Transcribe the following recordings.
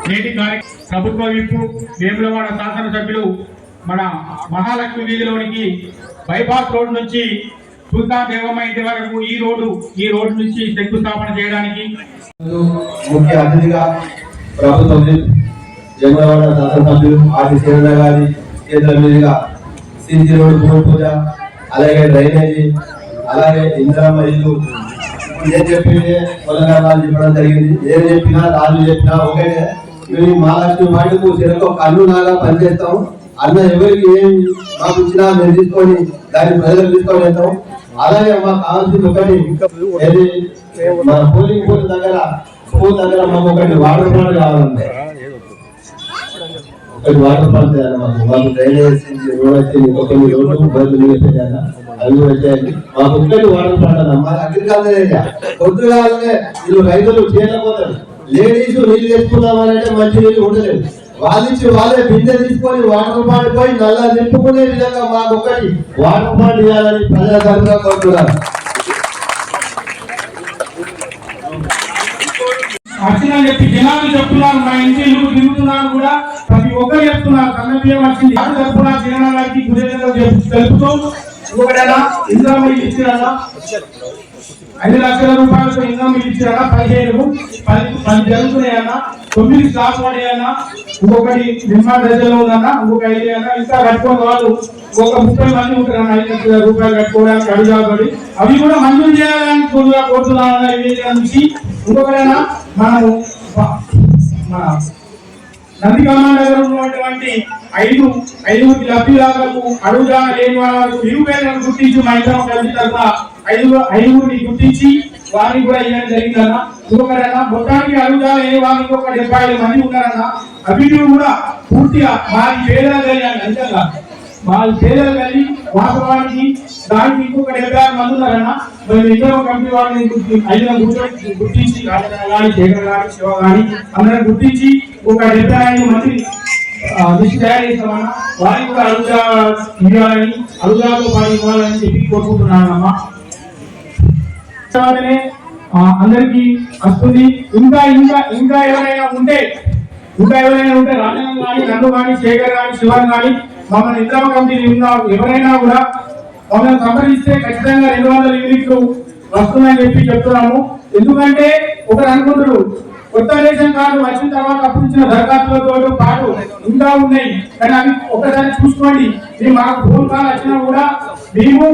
నేటి ప్రభుత్వ విప్పు వేములవాడ శాసనసభ్యులు మన మహాలక్ష్మి వీధిలోనికి బైపాస్ రోడ్ నుంచి సుల్తాన్ దేవమ్మ ఇంటి వరకు ఈ రోడ్డు నుంచి శంకుస్థాపన చేయడానికి ముఖ్య అతిథిగా ప్రభుత్వం వేములవాడ శాసనసభ్యులు ఆది శ్రీధర గారి చేతుల మీదుగా సిసి రోడ్డు భూమి పూజ, అలాగే డ్రైనేజీ, అలాగే ఇందిరమ్మ ఇల్లు ఏం చెప్పింది పొలగాలు చెప్పడం జరిగింది. ఏం చెప్పినా రాజు చెప్పినా ఒకటే. మేము మహాలక్ష్మి వాటికు చెరకు కన్ను నాగా పనిచేస్తాం. అన్న ఎవరికి ఏం మాకు ఇచ్చినా మేము తీసుకొని దాన్ని ప్రజలకు తీసుకొని వెళ్తాం. అలాగే మాకు కావాల్సింది ఒకటి, ఏది మన పోలింగ్ బూత్ దగ్గర మాకు ఒకటి వాటర్ ప్లాంట్ కావాలంటే ఒకటి వాటర్ ప్లాంట్ చేయాలి. మాకు డ్రైనేజ్ రోడ్ వచ్చింది, కొన్ని రోడ్లు బదులు పెట్టాను, అవి కూడా వచ్చాయండి. మాకు ఒకటి వాటర్ ప్లాంట్ అన్న మా అగ్రికల్చర్ ఏరియా. పొద్దుగానే వీళ్ళు రైతులు చేయలేకపోతారు. లేడీస్ నీళ్ళు తెచ్చుకుందామనంటే మంచి నీళ్ళు ఉండలేదు. వాళ్ళే బిందె తీసుకొని వాటర్ ప్లాంట్ పోయి నల్లా నింపుకునే విధంగా మాకు ఒకటి వాటర్ ప్లాంట్ ఇవ్వాలని ప్రజాతంగా కోరుతున్నారు. వచ్చినా చెప్పి జనాలు చెప్తున్నారు, మా ఇంటి ఇల్లు తిరుగుతున్నారు కూడా ప్రతి ఒక్కరు చెప్తున్నారు. కన్నబియ్యం వచ్చింది తరపున జగన్ గారికి తెలుపుతూ ఇంకొకటైనా ఇంద్రం ఇచ్చినా 5 లక్షల రూపాయలతో ఇంద్రం ఇచ్చినా 10 జరుగుతున్నాయన్నా, 9 స్లాబ్ పడేయన్నా, ఇంకొకటి నిర్మాణ దశలో ఉందన్నా, ఇంకొక 5 అన్నా, ఇంకా కట్టుకోని వాళ్ళు ఒక 30 మంది ఉంటారన్న 5 లక్షల రూపాయలు కట్టుకోవడానికి అడుగుబడి అవి కూడా మంజూరు చేయాలని కోరుతున్నామన్న నుంచి. ఇంకొకటైనా మనము మన నందిగామ దగ్గర ఉన్నటువంటి 5 లబ్ధిదారులకు అడుగుదా లేని వాళ్ళకు నిరుపేదలను గుర్తించి మా ఇంట్లో కలిసి తరఫున 5 గుర్తించి వారికి కూడా ఇవ్వడం జరిగిందన్న. ఇంకొకరన్నా మొత్తానికి అడుగుదా లేని వాళ్ళకి ఒక 75 మంది ఉన్నారన్న. అభివృద్ధి కూడా పూర్తిగా వారి పేదలు కలిగాలి. అంతేగా వారి పేదలు కలిగి వాస్తవానికి దానికి ఇంకొక 76 మంది ఉన్నారన్న. మేము ఇద్దరు కంపెనీ వాళ్ళని 5 గుర్తించి కానీ శేఖర్ గారి శివ గాని అందరం గుర్తించి ఒక 75 మంది లిస్ట్ తయారు చేస్తామన్నా. వారికి కూడా అడుగుదా ఇవ్వాలని, అడుగుదాకు పని ఇవ్వాలని చెప్పి కోరుకుంటున్నానమ్మా. అందరికి వస్తుంది. ఇంకా ఎవరైనా ఉంటే రాజన్ కానీ, నన్ను కానీ, శేఖర్ కానీ, శివన్ కానీ మమ్మల్ని ఇంద్రమ కమిటీ ఎవరైనా కూడా మమ్మల్ని సంప్రదిస్తే ఖచ్చితంగా 200 యూనిట్లు వస్తుందని చెప్పి చెప్తున్నాము. ఎందుకంటే ఒకరు అనుకుంటారు కొత్త రేషన్ కార్డు వచ్చిన తర్వాత అప్పుడు ఇచ్చిన దరఖాస్తులతో పాటు ఇంకా ఉన్నాయి, కానీ అవి ఒకసారి చూసుకోండి. మేము మాకు ఫోన్ కాల్ వచ్చినా కూడా మేము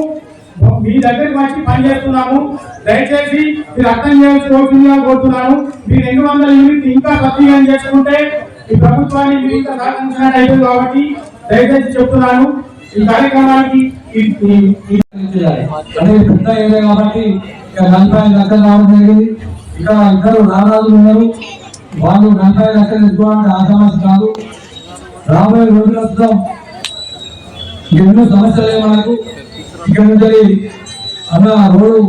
మీ దగ్గరికి వచ్చి పనిచేస్తున్నాము. దయచేసి మీరు అర్థం చేసుకోవాల్సిందిగా కోరుతున్నాను. మీరు 200 యూనిట్లు ఇంకా సద్వినియోగం చేసుకుంటే ఈ ప్రభుత్వాన్ని మీరు ఇంకా సహకరించినట్టు అయిపోయింది. కాబట్టి దయచేసి చెప్తున్నాను, ఈ కార్యక్రమానికి పెద్ద ఏరియా కాబట్టి 45 లక్షలు రావడం జరిగింది. ఇక్కడ 2 రారాజులు ఉన్నారు, వాళ్ళు 45 లక్షలు తెచ్చుకోవాలంటే ఆ సమస్య కాదు. రాబోయే రోజులతో ఎన్నో సమస్యలే మనకు. ఇక్కడ నుంచి అన్న రోడ్డు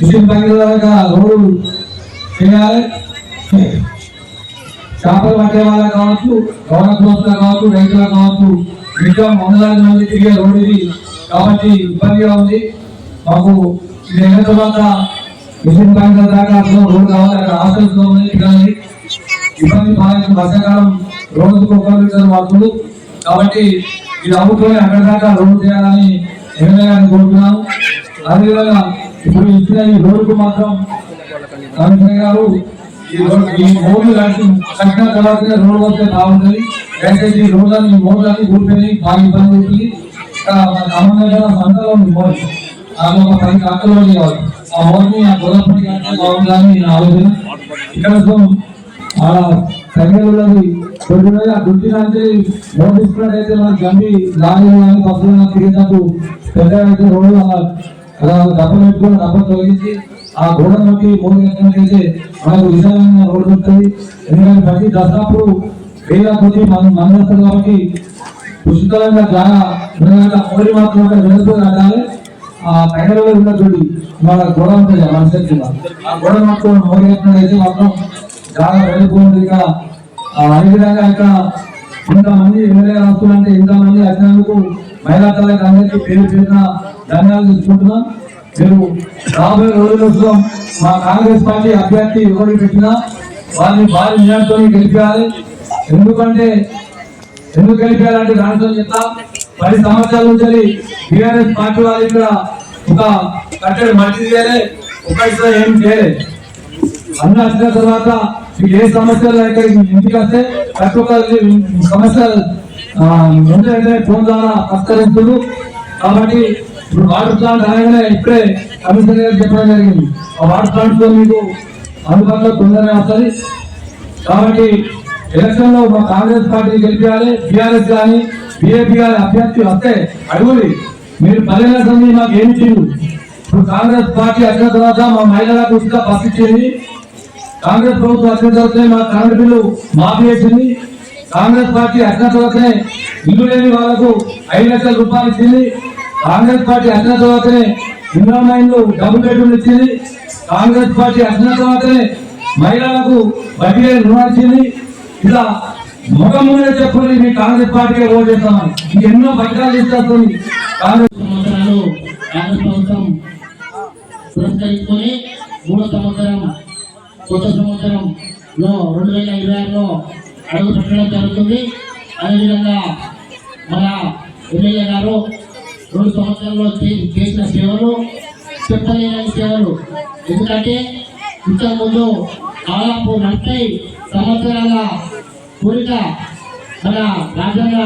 మిషన్ పగిలేదాకా రోడ్డు చేయాలి. చేపలు పట్టే వాళ్ళకి కావచ్చు, గవర్నమెంట్ కావచ్చు, రైతులకు కావచ్చు, ఇంకా 100 మంది తిరిగే రోడ్డు ఇది కాబట్టి ఇబ్బందిగా ఉంది మాకు. ఇది అయిన తర్వాత మిషన్ పగిన దాకా రోడ్డు కావాలి. అక్కడ హాస్టల్స్ లో ఉన్నాయి పిల్లల్ని ఇబ్బంది బాగా వర్షాకాలం రోజుకు 1 లీటర్ వాడుతుంది కాబట్టి ఇది అవుతుంది. అక్కడ దాకా రోడ్డు చేయాలని ఎమ్మెల్యే గారిని కోరుతున్నాను. అదేవిధంగా ఇప్పుడు ఇచ్చిన ఈ రోడ్డుకు మాత్రం కమిషనర్ గారు ఈ రోడ్లు కట్టిన తర్వాత రోడ్డు వస్తే బాగుంటుంది. దయచేసి ఈ రోడ్లని మోడ్లన్నీ కూలిపోయి బాగా ఇబ్బంది అవుతుంది. సంతలో మోడ్ ఆమె ఒక 10 ట్రాక్టర్లు కావాలి. ఆ మోడ్ని ఆ గొడవపడి కట్టిన బాగుందని నేను ఆలోచన. ఇక్కడ సంఖ్యలున్నది కొద్దిగా ఆ గుర్తించి రోడ్డు తీసుకున్నట్టయితే మనకు గండి లారీలు కానీ బస్సులు తిరిగేటప్పుడు పెద్ద అయితే రోడ్డు అలా డబ్బు పెట్టుకుని డబ్బు తొలగించి ఆ గోడను బట్టి 3 గంటలకైతే మనకు విశాలమైన రోడ్డు ఉంటుంది. ఎందుకంటే ప్రతి దసరాప్పుడు వేల కొద్ది మనం వస్తుంది కాబట్టి పుష్కలంగా చాలా కోడి మాత్రం వెనుక కట్టాలి. ఆ పైనలో ఉన్న చూడి మన గోడ ఉంటుంది మన శక్తి ఆ గోడ మాత్రం 3 గంటలకైతే మాత్రం చాలా వెళ్ళిపోయింది. ఇక అదేవిధంగా ఇక్కడ ఇంతమంది ఎమ్మెల్యే వస్తుందంటే ఇంతమంది వచ్చినందుకు మహిళా తల్లికి అందరికీ పేరు పేరున ధన్యవాదాలు తీసుకుంటున్నాం. మీరు రాబోయే రోజుల్లో మా కాంగ్రెస్ పార్టీ అభ్యర్థి ఎవరు పెట్టినా వారిని భారీ నిజంతో గెలిపించాలి. ఎందుకు గెలిపించాలంటే దాంట్లో చెప్తా 10 సంవత్సరాల నుంచి టీఆర్ఎస్ పార్టీ వాళ్ళు ఇక్కడ ఒక కట్టడి మంచి చేయలే, ఒక ఏం చేయలేదు. అన్న వచ్చిన తర్వాత మీకు ఏ సమస్యలు ఇంటికి వస్తే ప్రతి ఒక్క సమస్యలు ఫోన్ ద్వారా పరిష్కరిస్తుంది. కాబట్టి ఇప్పుడు వాటర్ ప్లాంట్ అనగానే ఇప్పుడే కమిషనర్ గారు చెప్పడం జరిగింది. ఆ వాటర్ ప్లాంట్ తో మీకు అందుబాటులో తొందరగా వస్తుంది. కాబట్టి ఎలక్షన్ లో మా కాంగ్రెస్ పార్టీ గెలిపించాలి. టీఆర్ఎస్ కానీ బీజేపీ కానీ అభ్యర్థి వస్తే అడుగుది మీరు 10 ఏళ్ల సంది మాకు ఏమి చేయదు. ఇప్పుడు కాంగ్రెస్ పార్టీ వచ్చిన తర్వాత మా మహిళలకు ఉచిత బస్సు ఇచ్చింది. కాంగ్రెస్ ప్రభుత్వం వచ్చిన తర్వాతనే మా కరెంట్ బిల్లు మాఫీ చేసింది. కాంగ్రెస్ పార్టీ వచ్చిన తర్వాతనే ఇల్లు లేని వాళ్లకు 5 లక్షల రూపాయలు ఇచ్చింది. కాంగ్రెస్ పార్టీ వచ్చిన తర్వాతనే ఇంద్రామైన్లు డబుల్ బెడ్రూమ్లు ఇచ్చింది. కాంగ్రెస్ పార్టీ వచ్చిన తర్వాతనే మహిళలకు వడ్డీ లేని రుణాలు ఇచ్చింది. ఇలా ముఖం ముందే చెప్పుకుని మీ కాంగ్రెస్ పార్టీకి ఓటు చేస్తామని ఇంకెన్నో పథకాలు ఇస్తుంది కాంగ్రెస్. కాంగ్రెస్ ప్రభుత్వం పురస్కరించుకొని 3వ సంవత్సరం కొత్త సంవత్సరంలో 2026లో అడుగు పెట్టడం జరుగుతుంది. అదేవిధంగా మన ఎమ్మెల్యే గారు 2 సంవత్సరాల్లో చేసిన సేవలు చెప్పలేని సేవలు. ఎందుకంటే ఇంతకుముందు దాదాపు 40 సంవత్సరాల కోరిక మన రాజ్యాంగ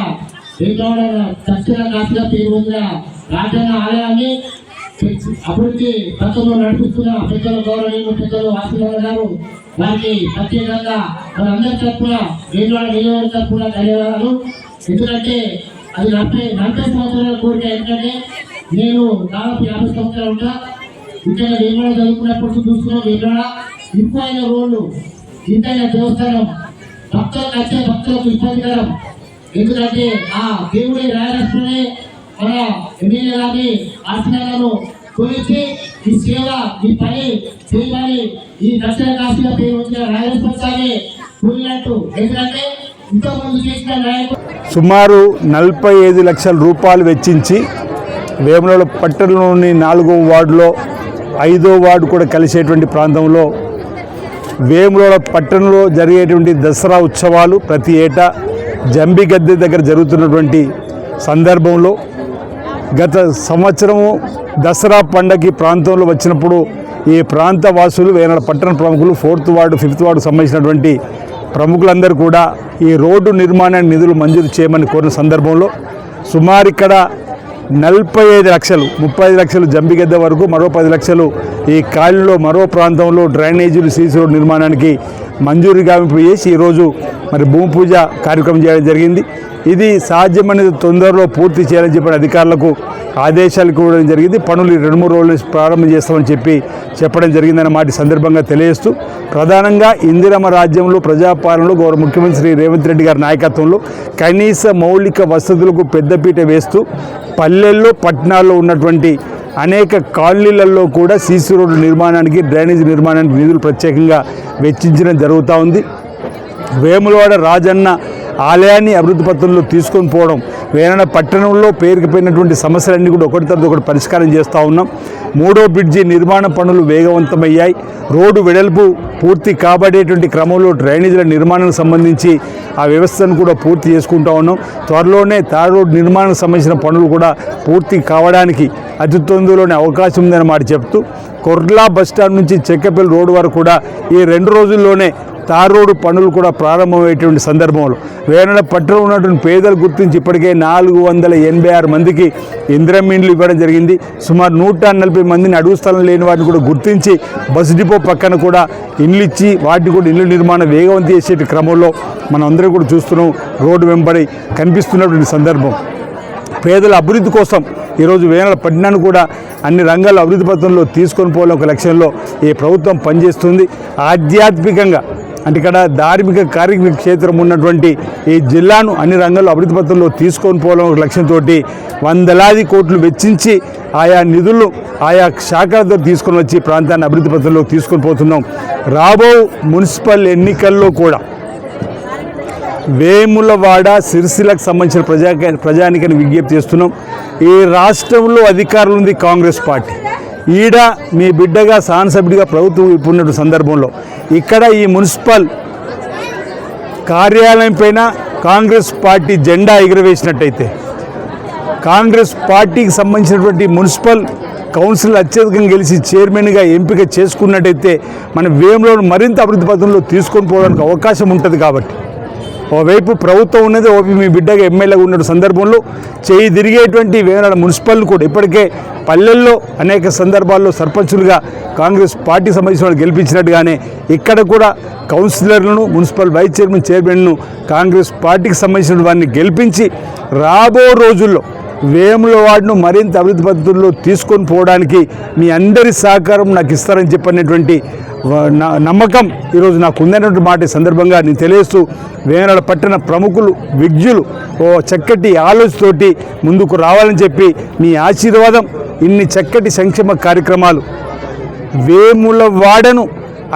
దక్షిణ కాశీగా పేరు పొందిన రాజ్యాంగ ఆలయాన్ని అభివృద్ధి పథకంలో నడిపిస్తున్న పెద్దలు గౌరవనీయులు పెద్దలు ఆశీర్వాద గారు వారికి ప్రత్యేకంగా మనందరి తరఫున వేణువాడ నియోజకవర్గం తరఫున ధన్యవాదాలు. ఎందుకంటే అది 40 సంవత్సరాల కోరిక. ఎందుకంటే నేను దాదాపు 50 సంవత్సరాలు ఉంటా. ఇక్కడ వేణువాడ చదువుకున్నప్పుడు చూస్తున్నాం. వేణువాడ ఇంపైన రోడ్లు, ఇంతైన దేవస్థానం భక్తులకు వచ్చే భక్తులకు ఇబ్బందికరం. ఎందుకంటే ఆ దేవుడి రాయలక్ష్మణే మన ఎమ్మెల్యే గారిని ఆశీర్వాదాలను కోరించి ఈ సేవ ఈ పని చేయమని ఈ దక్షిణ కాశీగా పేరు వచ్చిన రాయలక్ష్మణ్ కోరినట్టు. ఎందుకంటే ఇంతకుముందు చేసిన నాయకులు సుమారు 45 లక్షల రూపాయలు వెచ్చించి వేములవాడ పట్టణంలోని 4వ వార్డులో 5వ వార్డు కూడా కలిసేటువంటి ప్రాంతంలో వేములవాడ పట్టణంలో జరిగేటువంటి దసరా ఉత్సవాలు ప్రతి ఏటా జంబిగద్దె దగ్గర జరుగుతున్నటువంటి సందర్భంలో గత సంవత్సరము దసరా పండగకి ప్రాంతంలో వచ్చినప్పుడు ఈ ప్రాంత వాసులు వేనాడ పట్టణ ప్రముఖులు 4th వార్డు 5th వార్డుకు సంబంధించినటువంటి ప్రముఖులందరూ కూడా ఈ రోడ్డు నిర్మాణానికి నిధులు మంజూరు చేయమని కోరిన సందర్భంలో సుమారు ఇక్కడ 45 లక్షలు 35 లక్షలు జంబిగద్దె వరకు మరో 10 లక్షలు ఈ కాలనీలో మరో ప్రాంతంలో డ్రైనేజీలు సీసీ రోడ్డు నిర్మాణానికి మంజూరు గావింపు చేసి ఈరోజు మరి భూమి పూజ కార్యక్రమం చేయడం జరిగింది. ఇది సాధ్యమనేది తొందరలో పూర్తి చేయాలని చెప్పిన అధికారులకు ఆదేశాలు ఇవ్వడం జరిగింది. పనులు 2-3 రోజులు ప్రారంభం చేస్తామని చెప్పడం జరిగిందన్న మాట సందర్భంగా తెలియజేస్తూ, ప్రధానంగా ఇందిరమ్మ రాజ్యంలో ప్రజాపాలనలో గౌరవ ముఖ్యమంత్రి శ్రీ రేవంత్ రెడ్డి గారి నాయకత్వంలో కనీస మౌలిక వసతులకు పెద్దపీట వేస్తూ పల్లెల్లో పట్టణాల్లో ఉన్నటువంటి అనేక కాలనీలలో కూడా సీసీ రోడ్డు నిర్మాణానికి, డ్రైనేజీ నిర్మాణానికి నిధులు ప్రత్యేకంగా వెచ్చించడం జరుగుతూ ఉంది. వేములవాడ రాజన్న ఆలయాన్ని అభివృద్ధి పత్రంలో తీసుకొని పోవడం, వేరణ పట్టణంలో పేరుకుపోయినటువంటి సమస్యలన్నీ కూడా ఒకటి తర్వాత ఒకటి పరిష్కారం చేస్తూ ఉన్నాం. 3వ బ్రిడ్జి నిర్మాణ పనులు వేగవంతమయ్యాయి. రోడ్డు వెడల్పు పూర్తి కాబడేటువంటి క్రమంలో డ్రైనేజీల నిర్మాణానికి సంబంధించి ఆ వ్యవస్థను కూడా పూర్తి చేసుకుంటూ ఉన్నాం. త్వరలోనే తార్ రోడ్డు నిర్మాణానికి సంబంధించిన పనులు కూడా పూర్తి కావడానికి అతి తొందరలోనే అవకాశం ఉందని మాట చెప్తూ, కొర్లా బస్టాండ్ నుంచి చెక్కపల్లి రోడ్డు వరకు కూడా ఈ 2 రోజుల్లోనే తార్ రోడ్డు పనులు కూడా ప్రారంభమయ్యేటువంటి సందర్భంలో వేరణ పట్టణంలో ఉన్నటువంటి పేదలు గుర్తించి ఇప్పటికే 486 మందికి ఇందిరమ్మ ఇండ్లు ఇవ్వడం జరిగింది. సుమారు 140 మందిని అడుగు స్థలం లేని వాటిని కూడా గుర్తించి బస్ డిపో పక్కన కూడా ఇండ్లు ఇచ్చి వాటిని కూడా ఇల్లు నిర్మాణం వేగవంతం చేసే క్రమంలో మనం అందరం కూడా చూస్తున్నాం. రోడ్డు వెంబడి కనిపిస్తున్నటువంటి సందర్భం. పేదల అభివృద్ధి కోసం ఈరోజు వేనల పట్టణాన్ని కూడా అన్ని రంగాల్లో అభివృద్ధి పథంలో తీసుకొని పోవాలని ఒక లక్ష్యంలో ఈ ప్రభుత్వం పనిచేస్తుంది. ఆధ్యాత్మికంగా అంటే ఇక్కడ ధార్మిక కార్మిక క్షేత్రం ఉన్నటువంటి ఈ జిల్లాను అన్ని రంగాల్లో అభివృద్ధి పథంలో తీసుకొని పోవాలని ఒక లక్ష్యంతో వందలాది కోట్లు వెచ్చించి ఆయా నిధులను ఆయా శాఖలతో తీసుకొని వచ్చి ప్రాంతాన్ని అభివృద్ధి పథంలో తీసుకొని పోతున్నాం. రాబో మున్సిపల్ ఎన్నికల్లో కూడా వేములవాడ సిరిసిల్లకు సంబంధించిన ప్రజానికని విజ్ఞప్తి చేస్తున్నాం. ఈ రాష్ట్రంలో అధికారులు ఉంది కాంగ్రెస్ పార్టీ. ఈడ మీ బిడ్డగా శాసనసభ్యుడిగా ప్రభుత్వం ఇప్పుడున్న సందర్భంలో ఇక్కడ ఈ మున్సిపల్ కార్యాలయం పైన కాంగ్రెస్ పార్టీ జెండా ఎగురవేసినట్టయితే, కాంగ్రెస్ పార్టీకి సంబంధించినటువంటి మున్సిపల్ కౌన్సిల్ అత్యధికంగా గెలిచి చైర్మన్గా ఎంపిక చేసుకున్నట్టయితే మన వేములను మరింత అభివృద్ధి పథంలో తీసుకొని పోవడానికి అవకాశం ఉంటుంది. కాబట్టి ఓవైపు ప్రభుత్వం ఉన్నది, ఓవైపు మీ బిడ్డగా ఎమ్మెల్యేగా ఉన్న సందర్భంలో చేయి తిరిగేటువంటి వేనాడు మున్సిపల్ కూడా ఇప్పటికే పల్లెల్లో అనేక సందర్భాల్లో సర్పంచులుగా కాంగ్రెస్ పార్టీ సంబంధించిన వాళ్ళు గెలిపించినట్టుగానే ఇక్కడ కూడా కౌన్సిలర్లను, మున్సిపల్ వైస్ చైర్మన్ను కాంగ్రెస్ పార్టీకి సంబంధించిన వారిని గెలిపించి రాబో రోజుల్లో వేములవాడను మరింత అభివృద్ధి పద్ధతుల్లో తీసుకొని పోవడానికి మీ అందరి సహకారం నాకు ఇస్తారని చెప్పినటువంటి నమ్మకం ఈరోజు నాకు ఉందనేటువంటి మాట సందర్భంగా నేను తెలియజేస్తూ, వేనాడ పట్టణ ప్రముఖులు, విజ్ఞులు ఓ చక్కటి ఆలోచనతోటి ముందుకు రావాలని చెప్పి మీ ఆశీర్వాదం, ఇన్ని చక్కటి సంక్షేమ కార్యక్రమాలు వేములవాడను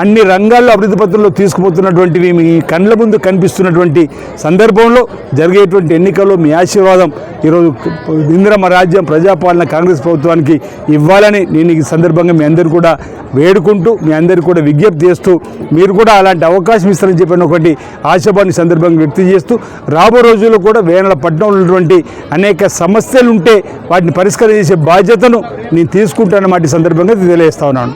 అన్ని రంగాల్లో అభివృద్ధి పత్రంలో తీసుకుపోతున్నటువంటివి మీ కళ్ళ ముందు కనిపిస్తున్నటువంటి సందర్భంలో జరిగేటువంటి ఎన్నికల్లో మీ ఆశీర్వాదం ఈరోజు ఇందిరమ్మ రాజ్యం ప్రజాపాలన కాంగ్రెస్ ప్రభుత్వానికి ఇవ్వాలని నేను ఈ సందర్భంగా మీ అందరూ కూడా వేడుకుంటూ, మీ అందరికీ కూడా విజ్ఞప్తి చేస్తూ, మీరు కూడా అలాంటి అవకాశం ఇస్తారని చెప్పిన ఒకటి ఆశాభావాన్ని సందర్భంగా వ్యక్తం చేస్తూ, రాబో రోజుల్లో కూడా వేనల పట్టణంలో ఉన్నటువంటి అనేక సమస్యలు ఉంటే వాటిని పరిష్కారం చేసే బాధ్యతను నేను తీసుకుంటానన్నమాట సందర్భంగా తెలియజేస్తా ఉన్నాను.